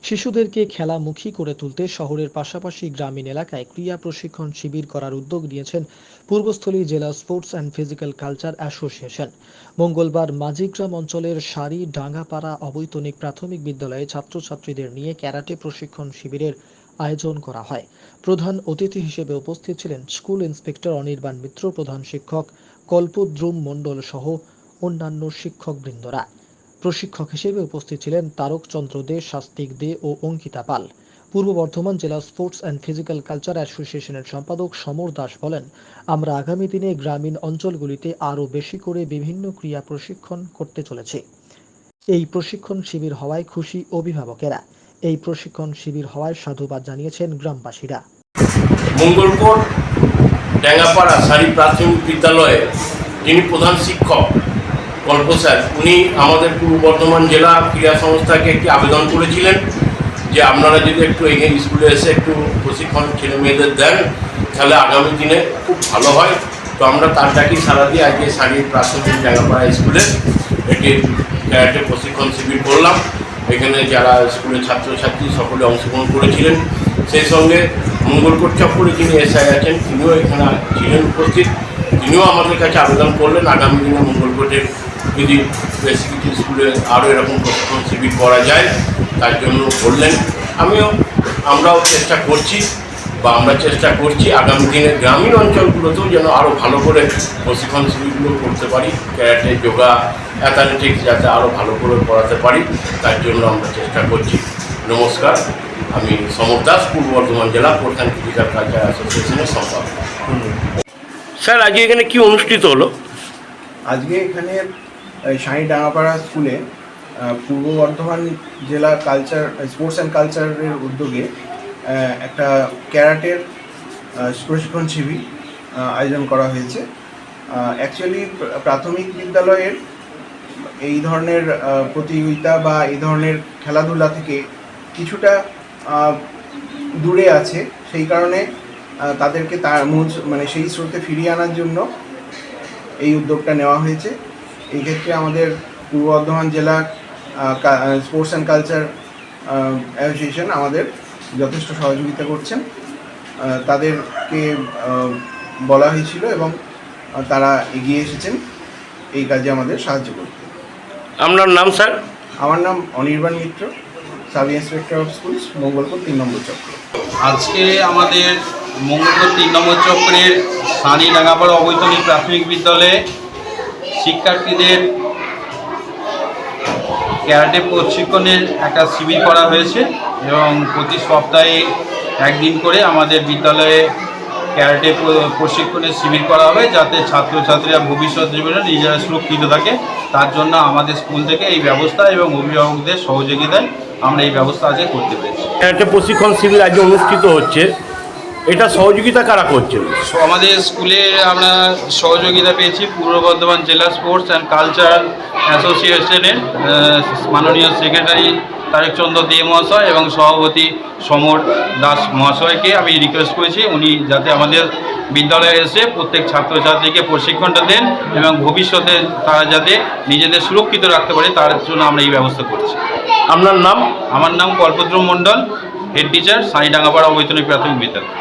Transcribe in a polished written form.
শিশুদেরকে খেলামুখী করে তুলতে শহরের পাশাপাশি গ্রামীণ এলাকায় ক্রীড়া প্রশিক্ষণ শিবির করার উদ্যোগ নিয়েছেন পূর্বস্থলী জেলা sports and physical culture association. মঙ্গলবার মাঝিগ্রাম অঞ্চলের সারি ডাঙ্গাপাড়া অবৈতনিক প্রাথমিক বিদ্যালয়ে ছাত্রছাত্রীদের নিয়ে ক্যারাটে প্রশিক্ষণ শিবিরের আয়োজন করা হয়। প্রধান অতিথি হিসেবে উপস্থিত ছিলেন স্কুল ইন্সপেক্টর অনির্বাণ মিত্র, প্রধান শিক্ষক কল্পদ্রুম মণ্ডল সহ অন্যান্য শিক্ষকবৃন্দরা। প্রশিক্ষক হিসেবে উপস্থিত ছিলেন তারক চন্দ্র দে, শাস্তিক দে ও অঙ্কিতা পাল। পূর্ব বর্ধমান জেলা স্পোর্টস অ্যান্ড ফিজিক্যাল কালচার অ্যাসোসিয়েশনের সম্পাদক সমর দাস বলেন, আমরা আগামী দিনে গ্রামীণ অঞ্চলগুলিতে আরও বেশি করে বিভিন্ন ক্রীড়া প্রশিক্ষণ করতে চলেছি। এই প্রশিক্ষণ শিবির হওয়ায় খুশি অভিভাবকেরা। এই প্রশিক্ষণ শিবির হওয়ায় সাধুবাদ জানিয়েছেন গ্রামবাসীরা। মঙ্গলপুর ড্যাঙ্গাপাড়া সারি প্রাথমিক বিদ্যালয়ে যিনি প্রধান শিক্ষক কল্প স্যার, উনি আমাদের পূর্ব বর্ধমান জেলা ক্রীড়া সংস্থাকে একটি আবেদন করেছিলেন যে আপনারা যদি একটু এখানে স্কুলে এসে একটু প্রশিক্ষণ ছেলে মেয়েদের দেন তাহলে আগামী দিনে খুব ভালো হয়। তো আমরা তার ডাকি সারা দিয়ে আজকে সারি প্রাথমিক ড্যাঙ্গাপাড়া স্কুলে একটি ক্যারাটে প্রশিক্ষণ শিবির করলাম। এখানে যারা স্কুলের ছাত্রছাত্রী সকলে অংশগ্রহণ করেছিলেন, সেই সঙ্গে মঙ্গলকোট চক্করে যিনি এসআই আছেন তিনিও এখানে ছিলেন উপস্থিত। তিনিও আমাদের কাছে আবেদন করলেন আগামী দিনে মঙ্গলকোটের যদি বেশি কিছু স্কুলে আরও এরকম প্রশিক্ষণ শিবির করা যায় তার জন্য বললেন। আমরাও চেষ্টা করছি আগামী দিনে গ্রামীণ অঞ্চলগুলোতেও যেন আরও ভালো করে প্রশিক্ষণ শিবিরগুলো করতে পারি, ক্যারাটে, যোগা, অ্যাথলেটিক্স যাতে আরও ভালো করে করাতে পারি তার জন্য আমরা চেষ্টা করছি। নমস্কার, আমি সমর দাস, পূর্ব বর্ধমান জেলা স্পোর্টস অ্যান্ড ফিজিক্যাল কালচার অ্যাসোসিয়েশনের সম্পাদক। স্যার, আজকে এখানে কি অনুষ্ঠিত হলো? আজকে এখানে সারি ডাঙ্গাপাড়া স্কুলে পূর্ব বর্ধমান জেলা স্পোর্টস অ্যান্ড কালচারের উদ্যোগে একটা ক্যারাটের প্রশিক্ষণ শিবির আয়োজন করা হয়েছে। অ্যাকচুয়ালি প্রাথমিক বিদ্যালয়ের এই ধরনের প্রতিযোগিতা বা এই ধরনের খেলাধুলা থেকে কিছুটা দূরে আছে, সেই কারণে তাদেরকে তার মূল সেই স্রোতে ফিরিয়ে আনার জন্য এই উদ্যোগটা নেওয়া হয়েছে। এই ক্ষেত্রে আমাদের পূর্ব বর্ধমান জেলা স্পোর্টস অ্যান্ড কালচার অ্যাসোসিয়েশন আমাদের যথেষ্ট সহযোগিতা করছেন। তাদেরকে বলা হয়েছিল এবং তারা এগিয়ে এসেছেন এই কাজে আমাদের সাহায্য করতে। আপনার নাম স্যার? আমার নাম Anirban Mitra, sub inspector of schools, Mangalpur 3 number চক্র। আজকে আমাদের মঙ্গলপুর 3 নম্বর চক্রের সারি ডাঙ্গাপাড়া অবৈতনিক প্রাথমিক বিদ্যালয়ে শিক্ষার্থীদের ক্যারাটে প্রশিক্ষণের একটা শিবির করা হয়েছে এবং প্রতি সপ্তাহে একদিন করে আমাদের বিদ্যালয়ে ক্যারাটে প্রশিক্ষণের শিবির করা হবে, যাতে ছাত্রছাত্রীরা ভবিষ্যৎ জীবনে নিজেরা সুরক্ষিত থাকে। তার জন্য আমাদের স্কুল থেকে এই ব্যবস্থা এবং অভিভাবকদের সহযোগিতায় আমরা এই ব্যবস্থা আজকে করতে পেরেছি। ক্যারাটে প্রশিক্ষণ শিবির আজকে অনুষ্ঠিত হচ্ছে, এটা সহযোগিতা কারা করছেন? আমাদের স্কুলে আমরা সহযোগিতা পেয়েছি পূর্ব বর্ধমান জেলা স্পোর্টস অ্যান্ড কালচারাল অ্যাসোসিয়েশনের মাননীয় সেক্রেটারি তারক চন্দ্র দে মহাশয় এবং সভাপতি সমর দাস মহাশয়কে আমি রিকোয়েস্ট করেছি উনি যাতে আমাদের বিদ্যালয়ে এসে প্রত্যেক ছাত্রছাত্রীকে প্রশিক্ষণটা দেন এবং ভবিষ্যতে তারা যাতে নিজেদের সুরক্ষিত রাখতে পারে তার জন্য আমরা এই ব্যবস্থা করছি। আপনার নাম? আমার নাম কল্পদ্রুম মণ্ডল, হেড টিচার, সারি ডাঙ্গাপাড়া অবৈতনিক প্রাথমিক বিদ্যালয়।